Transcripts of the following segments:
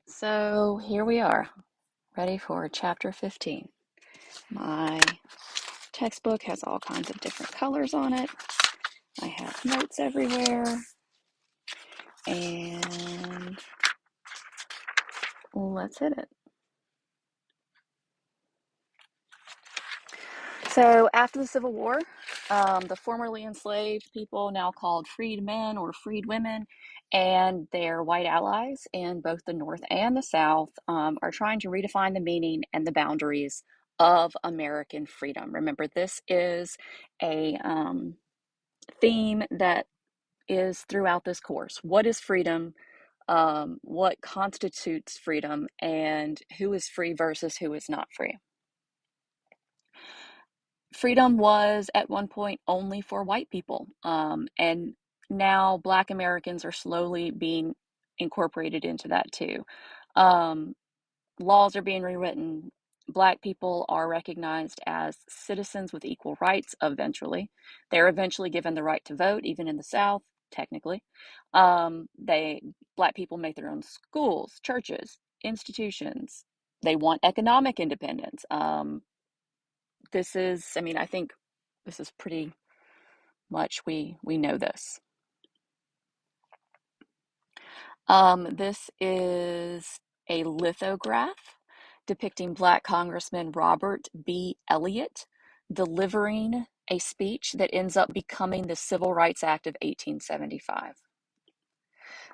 So here we are, ready for chapter 15. My textbook has all kinds of different colors on it. I have notes everywhere, and let's hit it. So after the Civil War, the formerly enslaved people, now called freedmen or freedwomen, and their white allies in both the North and the South are trying to redefine the meaning and the boundaries of American freedom. Remember, this is a theme that is throughout this course. What is freedom? What constitutes freedom? And who is free versus who is not free? Freedom was at one point only for white people, and now Black Americans are slowly being incorporated into that too. Um, Laws are being rewritten. Black people are recognized as citizens with equal rights eventually. They're eventually given the right to vote, even in the South, technically. They Black people make their own schools, churches, institutions. They want economic independence. I think this is pretty much we know this. This is a lithograph depicting Black Congressman Robert B. Elliott delivering a speech that ends up becoming the Civil Rights Act of 1875.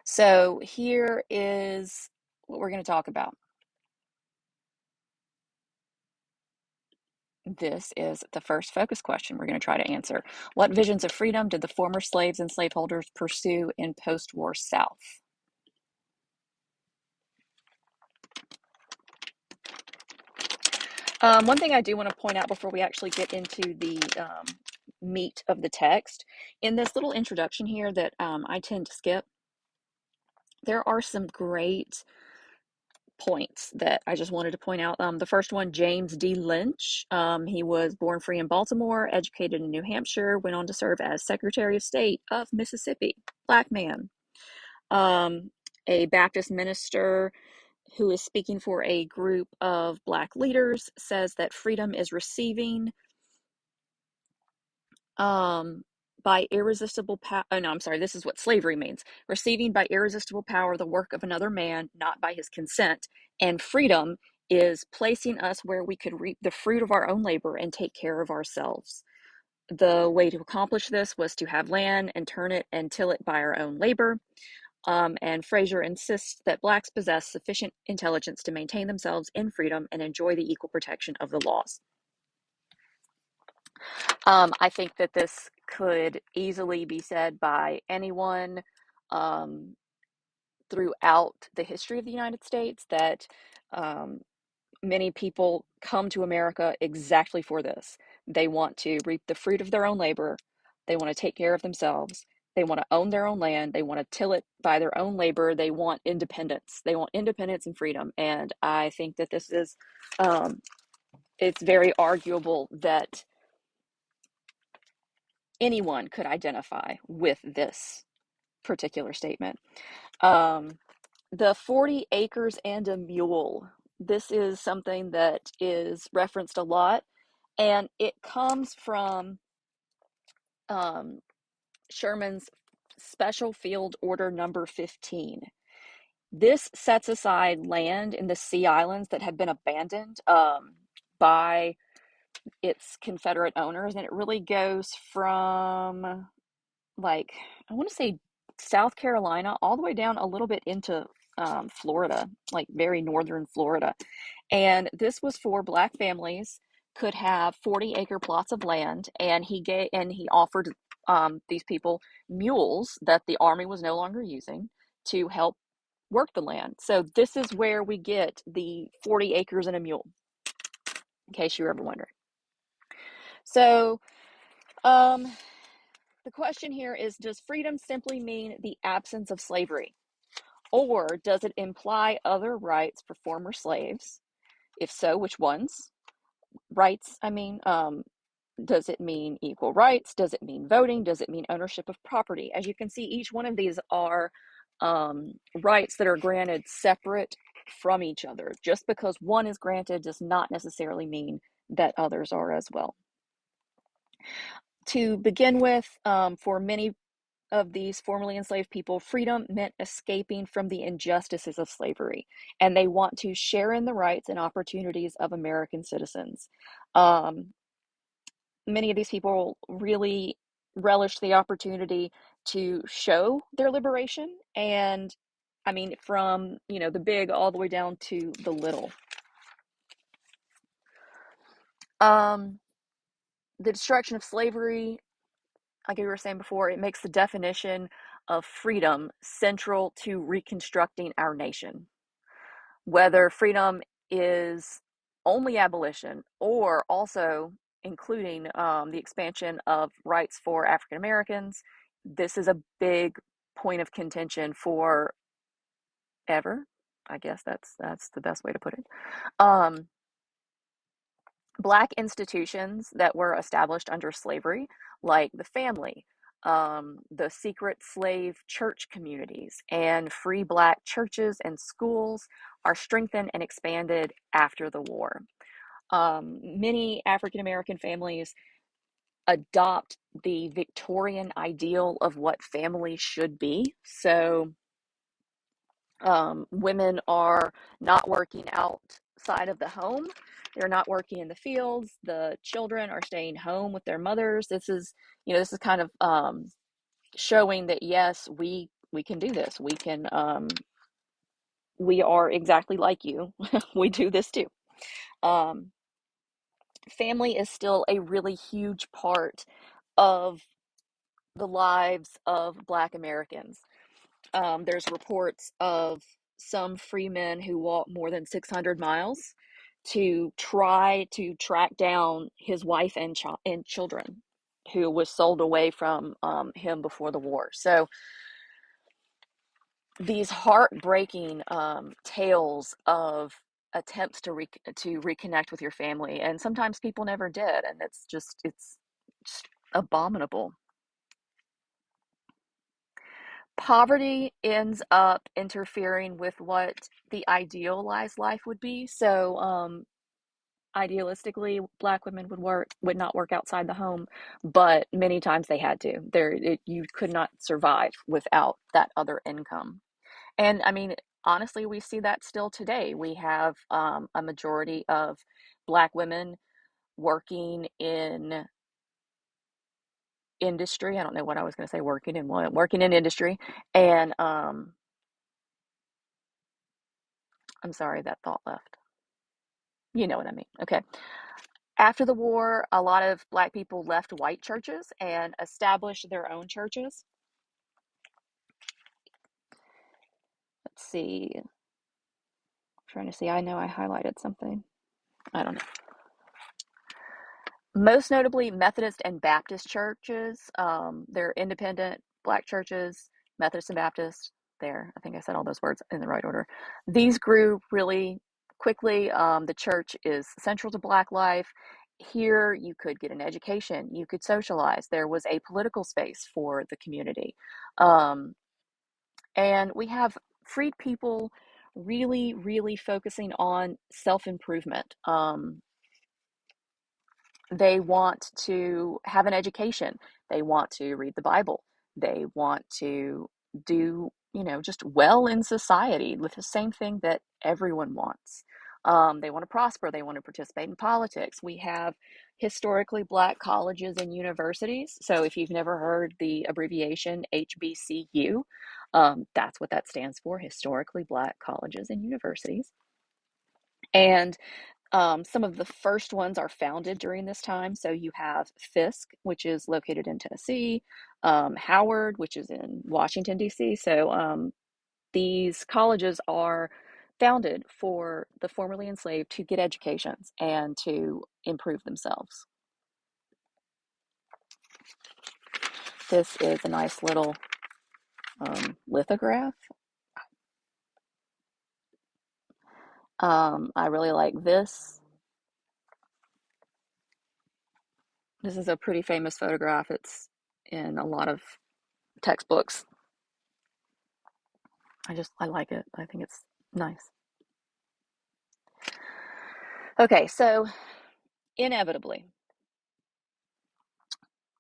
So here is what we're going to talk about. This is the first focus question we're going to try to answer. What visions of freedom did the former slaves and slaveholders pursue in post-war South? One thing I do want to point out before we actually get into the meat of the text, in this little introduction here that I tend to skip, there are some great points that I just wanted to point out. The first one, James D. Lynch. He was born free in Baltimore, educated in New Hampshire, went on to serve as Secretary of State of Mississippi. Black man. A Baptist minister who is speaking for a group of Black leaders says that freedom is receiving by irresistible power. Oh, no, I'm sorry. This is what slavery means. Receiving by irresistible power the work of another man, not by his consent. And freedom is placing us where we could reap the fruit of our own labor and take care of ourselves. The way to accomplish this was to have land and turn it and till it by our own labor. And Fraser insists that Blacks possess sufficient intelligence to maintain themselves in freedom and enjoy the equal protection of the laws. I think that this could easily be said by anyone throughout the history of the United States, that many people come to America exactly for this. They want to reap the fruit of their own labor. They want to take care of themselves. They want to own their own land. They want to till it by their own labor. They want independence. They want independence and freedom. And I think that this is, it's very arguable that anyone could identify with this particular statement. The 40 acres and a mule. This is something that is referenced a lot, and it comes from Sherman's Special Field Order number 15. This sets aside land in the Sea Islands that had been abandoned by its Confederate owners, and it really goes from, like, I want to say South Carolina all the way down a little bit into Florida, like very northern Florida. And this was for Black families could have 40-acre plots of land, and he offered these people mules that the Army was no longer using to help work the land. So this is where we get the 40 acres and a mule, in case you were ever wondering. So the question here is, does freedom simply mean the absence of slavery? Or does it imply other rights for former slaves? If so, which ones? Rights, does it mean equal rights? Does it mean voting? Does it mean ownership of property? As you can see, each one of these are rights that are granted separate from each other. Just because one is granted does not necessarily mean that others are as well. To begin with, for many of these formerly enslaved people, freedom meant escaping from the injustices of slavery, and they want to share in the rights and opportunities of American citizens. Um, Many of these people really relished the opportunity to show their liberation, and I mean, from the big all the way down to the little. Um, the destruction of slavery, like we were saying before, it makes the definition of freedom central to reconstructing our nation. Whether freedom is only abolition or also including the expansion of rights for African Americans, this is a big point of contention for ever. I guess that's the best way to put it. Um, Black institutions that were established under slavery, like the family, the secret slave church communities, and free Black churches and schools, are strengthened and expanded after the war. Many African American families adopt the Victorian ideal of what family should be. So women are not working outside of the home. They're not working in the fields. The children are staying home with their mothers. This is kind of showing that yes, we can do this. We are exactly like you. We do this too. Um, Family is still a really huge part of the lives of Black Americans. There's reports of some free men who walked more than 600 miles to try to track down his wife and children who was sold away from him before the war. So these heartbreaking tales of attempts to reconnect with your family, and sometimes people never did, and it's just abominable. Poverty ends up interfering with what the idealized life would be. So, idealistically, Black women would not work outside the home, but many times they had to. You could not survive without that other income. And I mean, honestly, we see that still today. We have a majority of Black women working in industry. I don't know what I was going to say, working in industry. And I'm sorry, that thought left. You know what I mean. Okay. After the war, a lot of Black people left white churches and established their own churches. Let's see. I'm trying to see. I know I highlighted something. I don't know. Most notably, Methodist and Baptist churches. They're independent Black churches, Methodist and Baptist. There, I think I said all those words in the right order. These grew really quickly. The church is central to Black life. Here, you could get an education, you could socialize. There was a political space for the community. Um, and we have freed people really, really focusing on self improvement. They want to have an education. They want to read the Bible. They want to do, just well in society with the same thing that everyone wants. They want to prosper. They want to participate in politics. We have historically Black colleges and universities. So if you've never heard the abbreviation HBCU, that's what that stands for, historically Black colleges and universities. And some of the first ones are founded during this time. So you have Fisk, which is located in Tennessee, Howard, which is in Washington, D.C. So these colleges are founded for the formerly enslaved to get educations and to improve themselves. This is a nice little lithograph. I really like this. This is a pretty famous photograph. It's in a lot of textbooks. I like it. I think it's nice. Okay, so inevitably,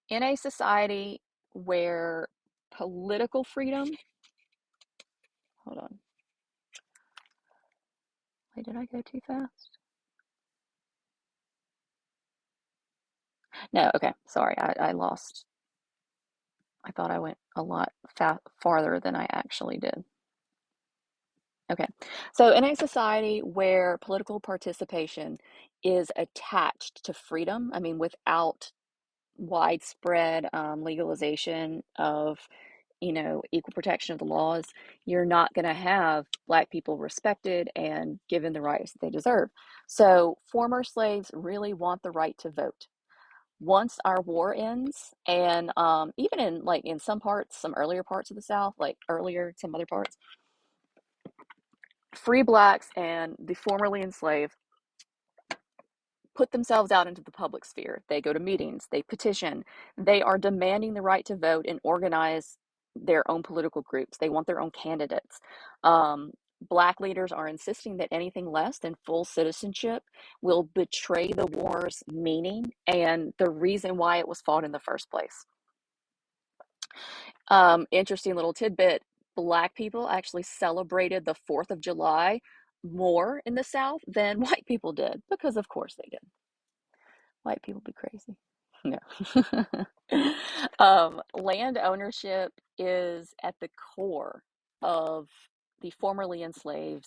in a society where political freedom, hold on, wait, did I go too fast? No, okay, sorry, I lost. I thought I went a lot farther than I actually did. Okay, so in a society where political participation is attached to freedom, I mean, without widespread legalization of, equal protection of the laws, you're not going to have Black people respected and given the rights that they deserve. So former slaves really want the right to vote. Once our war ends, and even in some parts, some earlier parts of the South, like earlier, some other parts, free Blacks and the formerly enslaved put themselves out into the public sphere. They go to meetings, they petition, they are demanding the right to vote and organize their own political groups. They want their own candidates. Black leaders are insisting that anything less than full citizenship will betray the war's meaning and the reason why it was fought in the first place. Interesting little tidbit, Black people actually celebrated the 4th of July more in the South than white people did, because of course they did. White people be crazy. No. Land ownership is at the core of the formerly enslaved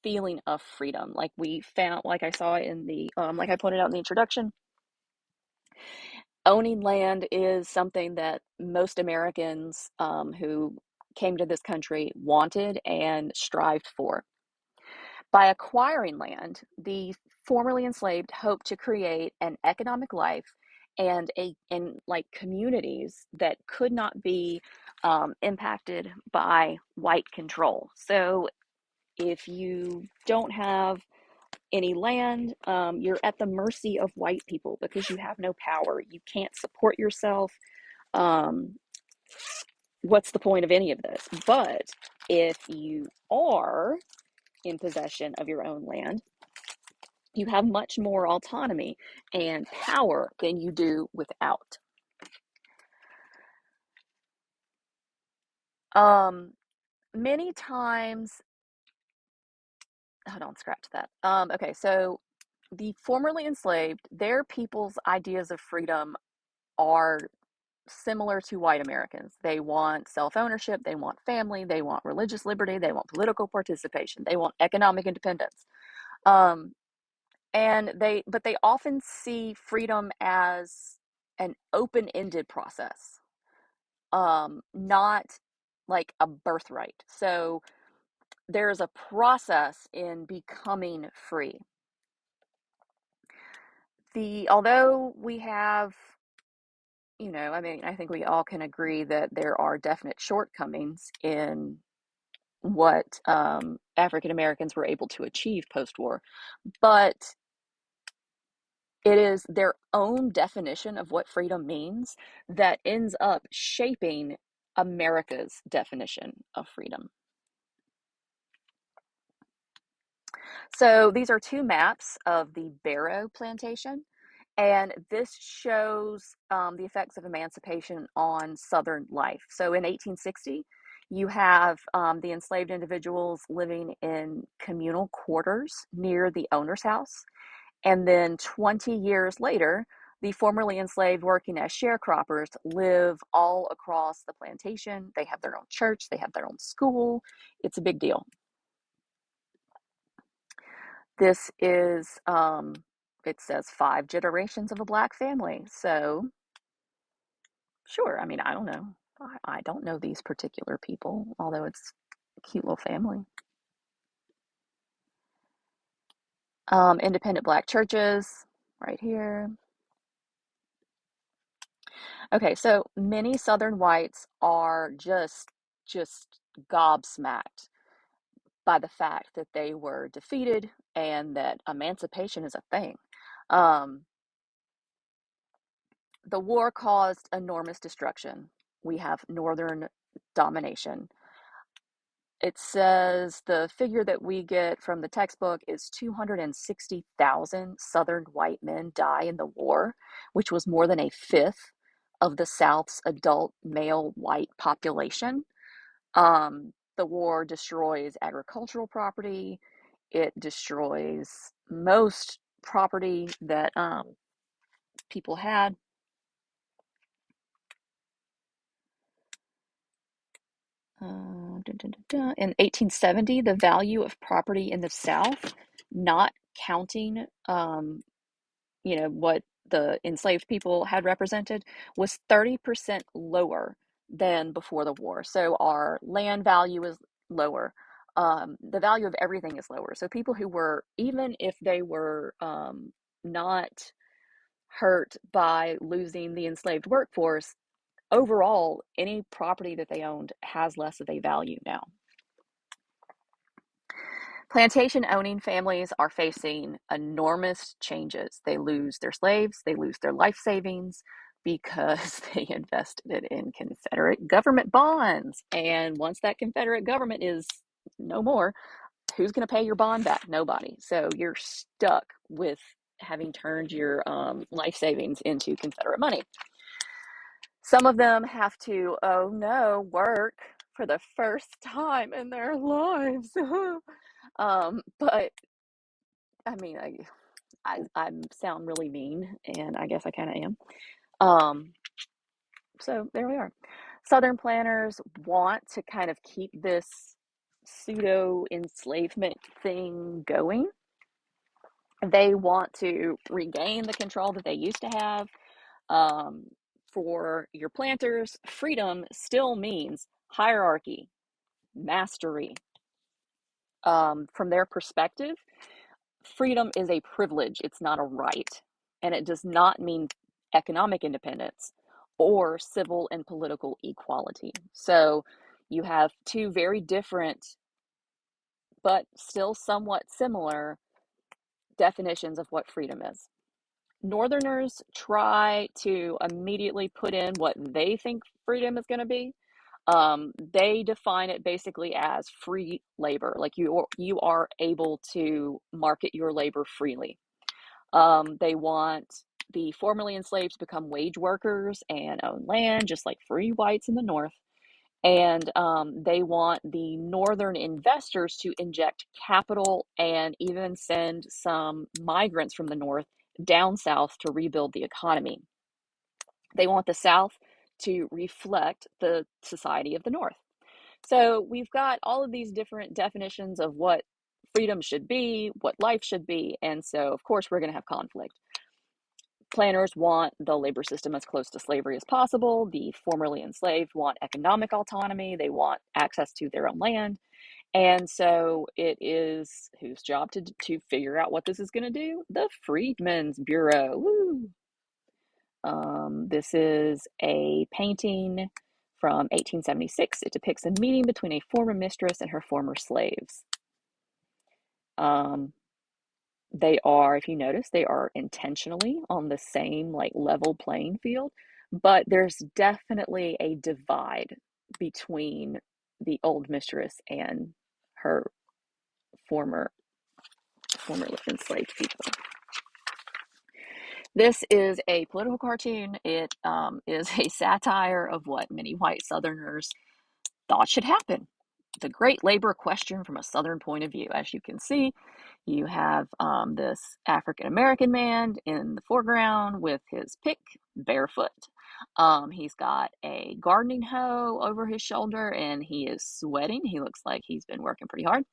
feeling of freedom. Like we found, like I saw in the, like I pointed out in the introduction, owning land is something that most Americans who came to this country wanted and strived for. By acquiring land, the formerly enslaved hoped to create an economic life and like communities that could not be impacted by white control. So if you don't have any land, you're at the mercy of white people because you have no power. You can't support yourself. Um, what's the point of any of this? But if you are in possession of your own land, you have much more autonomy and power than you do without. Many times, hold on, scratch that. Okay, so the formerly enslaved, their people's ideas of freedom are similar to white Americans. They want self-ownership, they want family, they want religious liberty, they want political participation, they want economic independence. Um, but they often see freedom as an open-ended process, not like a birthright. So there's a process in becoming free. Although we have, I mean, I think we all can agree that there are definite shortcomings in what African Americans were able to achieve post-war, but it is their own definition of what freedom means that ends up shaping America's definition of freedom. So these are two maps of the Barrow plantation, and this shows the effects of emancipation on Southern life. So in 1860, you have the enslaved individuals living in communal quarters near the owner's house. And then 20 years later, the formerly enslaved working as sharecroppers live all across the plantation. They have their own church, they have their own school. It's a big deal. This is, it says 5 generations of a Black family. So, sure, I mean, I don't know. I don't know these particular people, although it's a cute little family. Independent Black churches, right here. Okay, so many Southern whites are just gobsmacked by the fact that they were defeated and that emancipation is a thing. The war caused enormous destruction. We have Northern domination. it says the figure that we get from the textbook is 260,000 Southern white men die in the war, which was more than a fifth of the South's adult male white population. The war destroys agricultural property. It destroys most property that people had. In 1870, the value of property in the South, not counting, what the enslaved people had represented, was 30% lower than before the war. So our land value is lower. The value of everything is lower. So people who were, even if they were not hurt by losing the enslaved workforce, overall, any property that they owned has less of a value now. Plantation owning families are facing enormous changes. They lose their slaves, they lose their life savings because they invested it in Confederate government bonds. And once that Confederate government is no more, who's going to pay your bond back? Nobody. So you're stuck with having turned your life savings into Confederate money. Some of them have to, oh no, work for the first time in their lives. But I mean, I sound really mean, and I guess I kind of am. So there we are. Southern planners want to kind of keep this pseudo enslavement thing going. They want to regain the control that they used to have. For your planters, freedom still means hierarchy, mastery. From their perspective, freedom is a privilege, it's not a right. And it does not mean economic independence or civil and political equality. So you have two very different, but still somewhat similar definitions of what freedom is. Northerners try to immediately put in what they think freedom is going to be. They define it basically as free labor, like you are able to market your labor freely. They want the formerly enslaved to become wage workers and own land, just like free whites in the North. And they want the Northern investors to inject capital and even send some migrants from the North down South to rebuild the economy. They want the South to reflect the society of the North. So we've got all of these different definitions of what freedom should be, what life should be, and so of course we're going to have conflict. Planners want the labor system as close to slavery as possible. The formerly enslaved want economic autonomy. They want access to their own land. And so it is whose job to figure out what this is going to do? The Freedmen's Bureau. Woo! This is a painting from 1876. It depicts a meeting between a former mistress and her former slaves. They are, if you notice, they are intentionally on the same like level playing field, but there's definitely a divide between the old mistress and her formerly enslaved people. This is a political cartoon. It is a satire of what many white Southerners thought should happen. The great labor question from a Southern point of view. As you can see, you have this African American man in the foreground with his pick, barefoot. He's got a gardening hoe over his shoulder and he is sweating. He looks like he's been working pretty hard.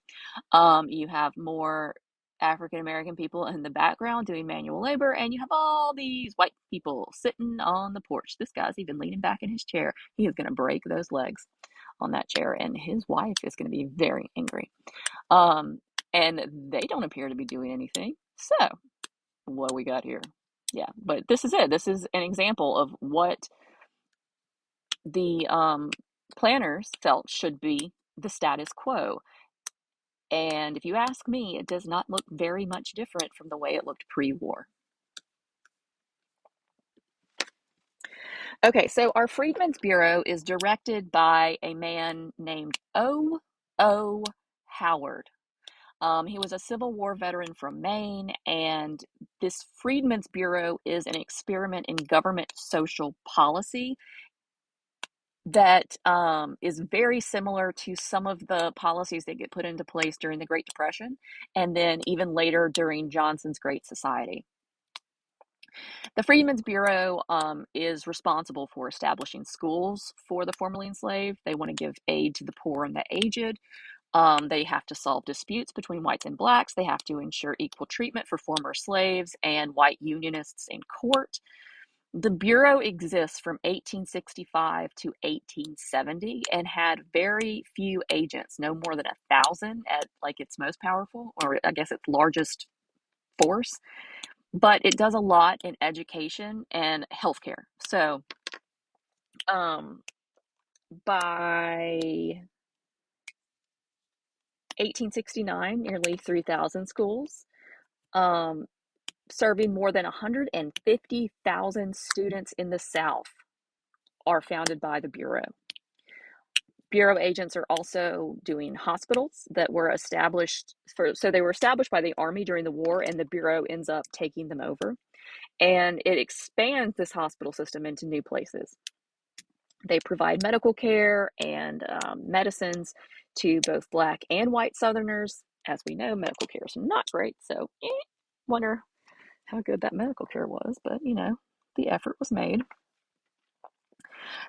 You have more African American people in the background doing manual labor, and you have all these white people sitting on the porch. This guy's even leaning back in his chair. He is going to break those legs on that chair, and his wife is going to be very angry. And they don't appear to be doing anything. So, what we got here? Yeah, but this is it. This is an example of what the planners felt should be the status quo. And if you ask me, it does not look very much different from the way it looked pre-war. Okay, so our Freedmen's Bureau is directed by a man named O. O. Howard. He was a Civil War veteran from Maine, and this Freedmen's Bureau is an experiment in government social policy that is very similar to some of the policies that get put into place during the Great Depression, and then even later during Johnson's Great Society. The Freedmen's Bureau is responsible for establishing schools for the formerly enslaved. They want to give aid to the poor and the aged. They have to solve disputes between whites and blacks. They have to ensure equal treatment for former slaves and white unionists in court. The Bureau exists from 1865 to 1870 and had very few agents, no more than 1,000 at like its most powerful, or I guess its largest force. But it does a lot in education and healthcare. So by 1869, nearly 3,000 schools, serving more than 150,000 students in the South, are founded by the Bureau. Bureau agents are also doing hospitals that were established so they were established by the Army during the war, and the Bureau ends up taking them over. And it expands this hospital system into new places. They provide medical care and medicines to both Black and white Southerners. As we know, medical care is not great, so wonder how good that medical care was, but the effort was made.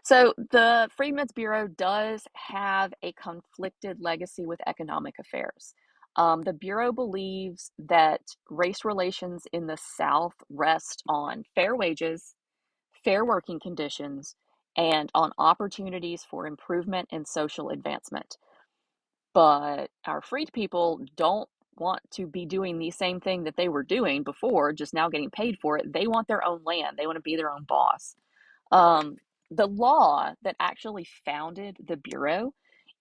So the Freedmen's Bureau does have a conflicted legacy with economic affairs. The Bureau believes that race relations in the South rest on fair wages, fair working conditions, and on opportunities for improvement and social advancement. But our freed people don't want to be doing the same thing that they were doing before, just now getting paid for it. They want their own land. They want to be their own boss. The law that actually founded the Bureau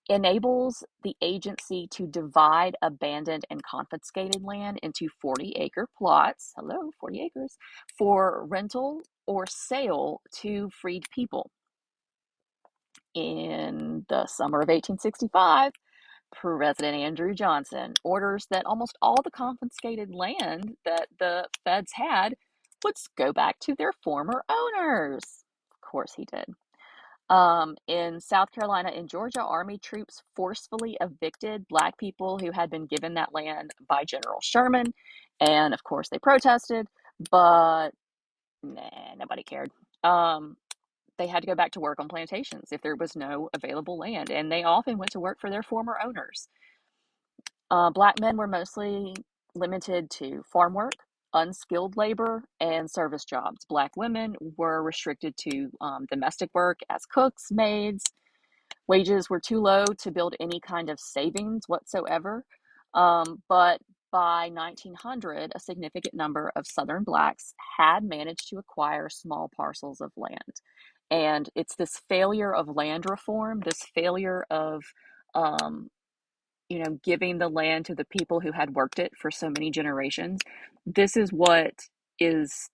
enables the agency to divide abandoned and confiscated land into 40-acre plots, 40 acres, for rental or sale to freed people. In the summer of 1865, President Andrew Johnson orders that almost all the confiscated land that the feds had would go back to their former owners. Of course he did. In South Carolina and Georgia, Army troops forcefully evicted Black people who had been given that land by General Sherman. And of course, they protested, but nobody cared. They had to go back to work on plantations if there was no available land, and they often went to work for their former owners. Black men were mostly limited to farm work, unskilled labor, and service jobs. Black women were restricted to domestic work as cooks, maids. Wages were too low to build any kind of savings whatsoever. But by 1900, a significant number of Southern Blacks had managed to acquire small parcels of land. And it's this failure of land reform, this failure of giving the land to the people who had worked it for so many generations. This is what is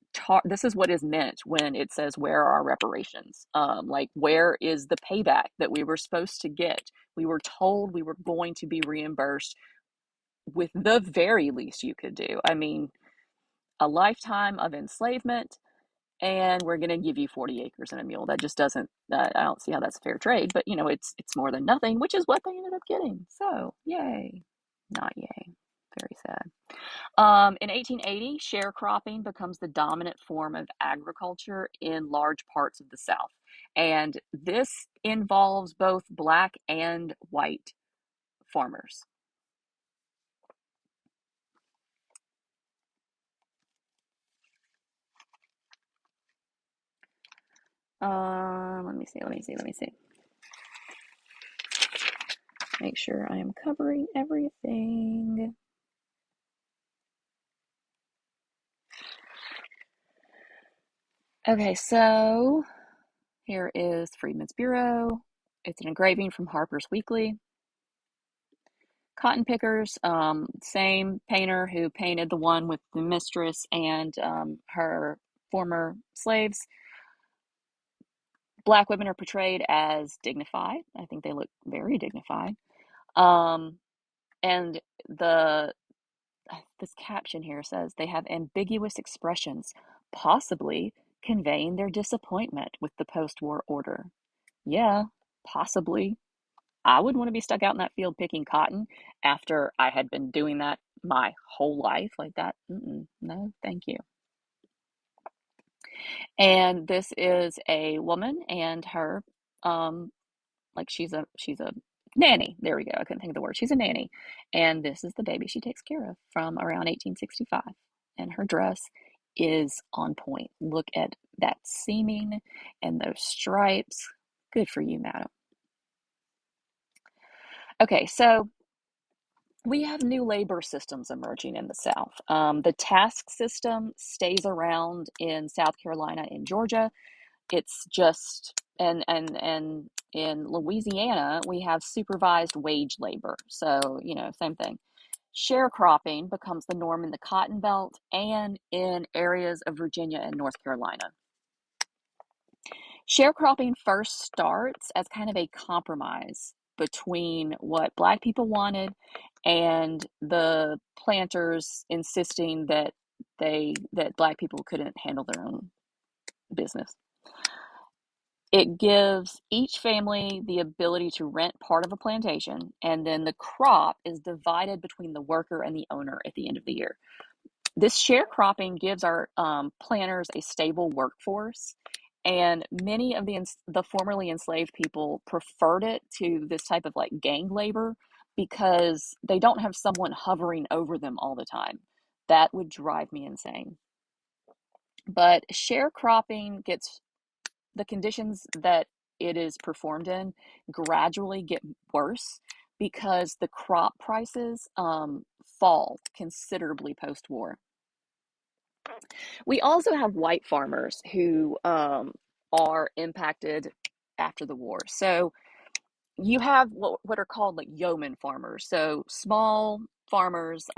this is what is meant when it says, where are our reparations? Like, where is the payback that we were supposed to get? We were told we were going to be reimbursed with the very least you could do. I mean, a lifetime of enslavement, and we're going to give you 40 acres and a mule. That just doesn't, I don't see how that's fair trade, but it's more than nothing, which is what they ended up getting. So yay, not yay, very sad. In 1880, sharecropping becomes the dominant form of agriculture in large parts of the South. And this involves both Black and white farmers. Let me see. Make sure I am covering everything. Okay, so here is Freedmen's Bureau. It's an engraving from Harper's Weekly. Cotton pickers, same painter who painted the one with the mistress and her former slaves. Black women are portrayed as dignified. I think they look very dignified. Um, and the this caption here says they have ambiguous expressions, possibly conveying their disappointment with the post-war order. Yeah, possibly. I would want to be stuck out in that field picking cotton after I had been doing that my whole life like that. No, thank you. And this is a woman and her, like she's a nanny. There we go. I couldn't think of the word. She's a nanny, and this is the baby she takes care of from around 1865. And her dress is on point. Look at that seaming and those stripes. Good for you, madam. Okay, so we have new labor systems emerging in the South. The task system stays around in South Carolina and Georgia. It's just and in Louisiana, we have supervised wage labor. So, same thing. Sharecropping becomes the norm in the Cotton Belt and in areas of Virginia and North Carolina. Sharecropping first starts as kind of a compromise between what Black people wanted and the planters insisting that Black people couldn't handle their own business. It gives each family the ability to rent part of a plantation, and then the crop is divided between the worker and the owner at the end of the year. This sharecropping gives our planters a stable workforce, and many of the formerly enslaved people preferred it to this type of like gang labor because they don't have someone hovering over them all the time. That would drive me insane. But sharecropping gets the conditions that it is performed in gradually get worse because the crop prices fall considerably post-war. We also have white farmers who are impacted after the war. So you have what are called like yeoman farmers. So small farmers.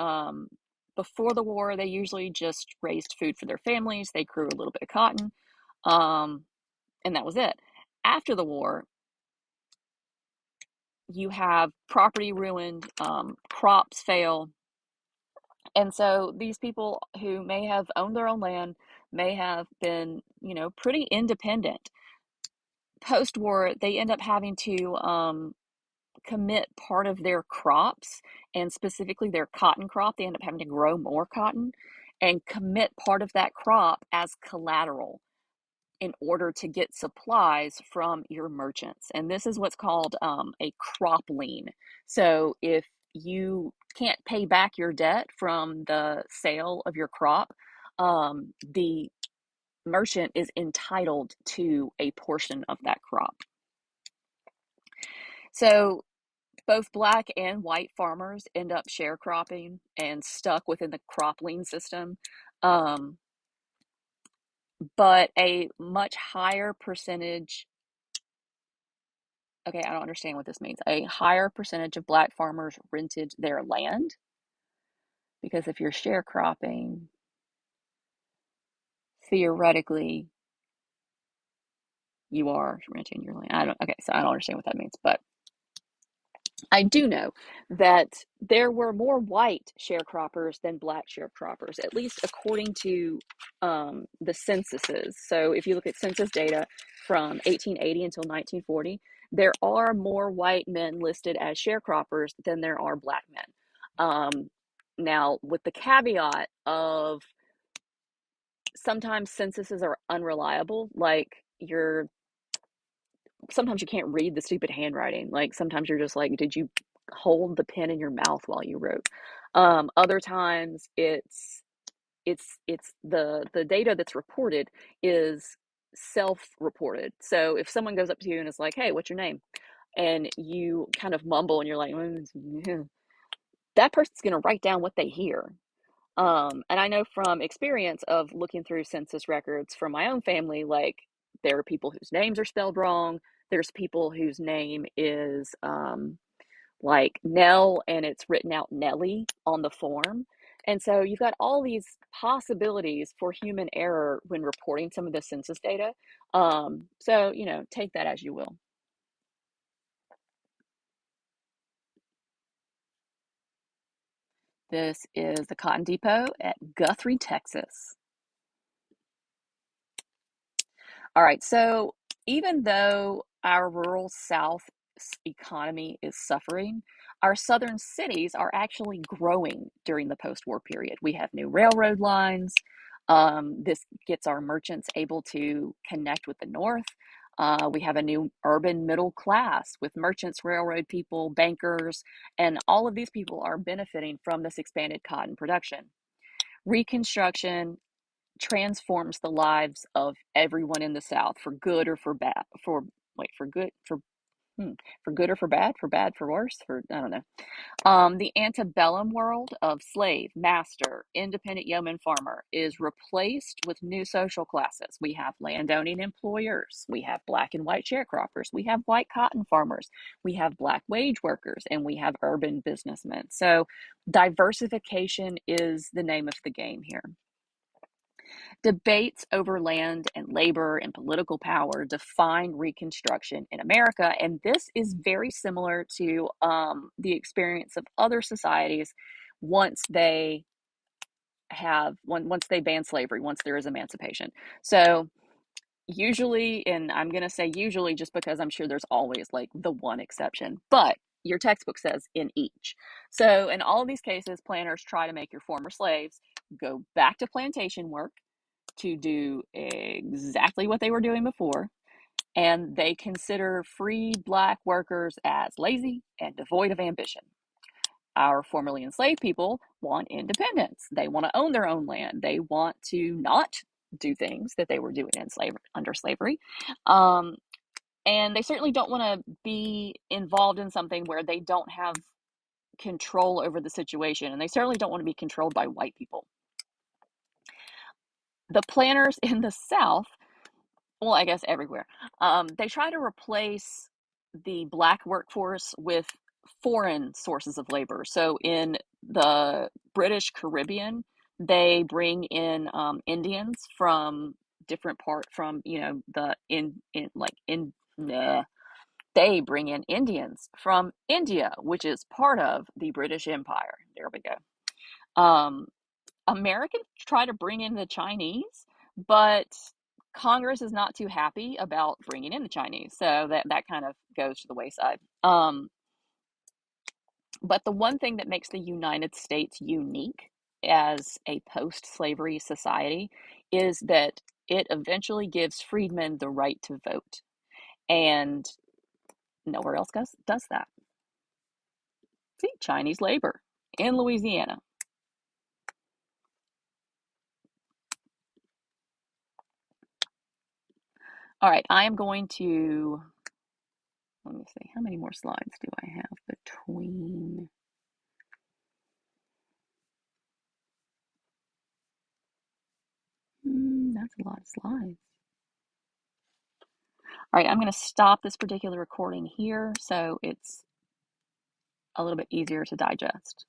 Before the war, they usually just raised food for their families. They grew a little bit of cotton. And that was it. After the war, you have property ruined, crops fail. And so these people who may have owned their own land may have been, pretty independent. Post-war, they end up having to commit part of their crops, and specifically their cotton crop. They end up having to grow more cotton and commit part of that crop as collateral in order to get supplies from your merchants. And this is what's called a crop lien. So if you can't pay back your debt from the sale of your crop, the merchant is entitled to a portion of that crop. So both Black and white farmers end up sharecropping and stuck within the crop lien system. But a much higher percentage, okay, I don't understand what this means. A higher percentage of Black farmers rented their land, because if you're sharecropping, theoretically, you are renting your land. So I don't understand what that means, but I do know that there were more white sharecroppers than Black sharecroppers, at least according to the censuses. So if you look at census data from 1880 until 1940, there are more white men listed as sharecroppers than there are Black men. Now, with the caveat of sometimes censuses are unreliable, like sometimes you can't read the stupid handwriting. Like sometimes you're just like, did you hold the pen in your mouth while you wrote? Other times it's the data that's reported is self-reported. So if someone goes up to you and is like, hey, what's your name? And you kind of mumble and you're like, that person's going to write down what they hear. And I know from experience of looking through census records from my own family, like there are people whose names are spelled wrong. There's people whose name is like Nell and it's written out Nelly on the form. And so you've got all these possibilities for human error when reporting some of the census data. So, take that as you will. This is the Cotton Depot at Guthrie, Texas. All right, so even though our rural South economy is suffering, our southern cities are actually growing during the post-war period. We have new railroad lines. This gets our merchants able to connect with the North. We have a new urban middle class with merchants, railroad people, bankers, and all of these people are benefiting from this expanded cotton production. Reconstruction transforms the lives of everyone in the South for good or for bad. For good or for bad, for worse, I don't know. The antebellum world of slave, master, independent yeoman farmer is replaced with new social classes. We have landowning employers, we have black and white sharecroppers, we have white cotton farmers, we have black wage workers, and we have urban businessmen. So diversification is the name of the game here. Debates over land and labor and political power define Reconstruction in America, and this is very similar to the experience of other societies once they ban slavery, once there is emancipation. So usually, and I'm going to say usually just because I'm sure there's always like the one exception, but your textbook says in each. So in all of these cases, planters try to make your former slaves go back to plantation work to do exactly what they were doing before, and they consider free black workers as lazy and devoid of ambition. Our formerly enslaved people want independence. They want to own their own land. They want to not do things that they were doing under slavery. And they certainly don't want to be involved in something where they don't have control over the situation, and they certainly don't want to be controlled by white people. The planters in the South, well, I guess everywhere, they try to replace the black workforce with foreign sources of labor. So in the British Caribbean, they bring in Indians from different they bring in Indians from India, which is part of the British Empire. There we go. Americans try to bring in the Chinese, but Congress is not too happy about bringing in the Chinese, so that kind of goes to the wayside. But the one thing that makes the United States unique as a post-slavery society is that it eventually gives freedmen the right to vote, and nowhere else does that. See, Chinese labor in Louisiana. All right, I am going to, let me see, how many more slides do I have between? That's a lot of slides. All right, I'm going to stop this particular recording here so it's a little bit easier to digest.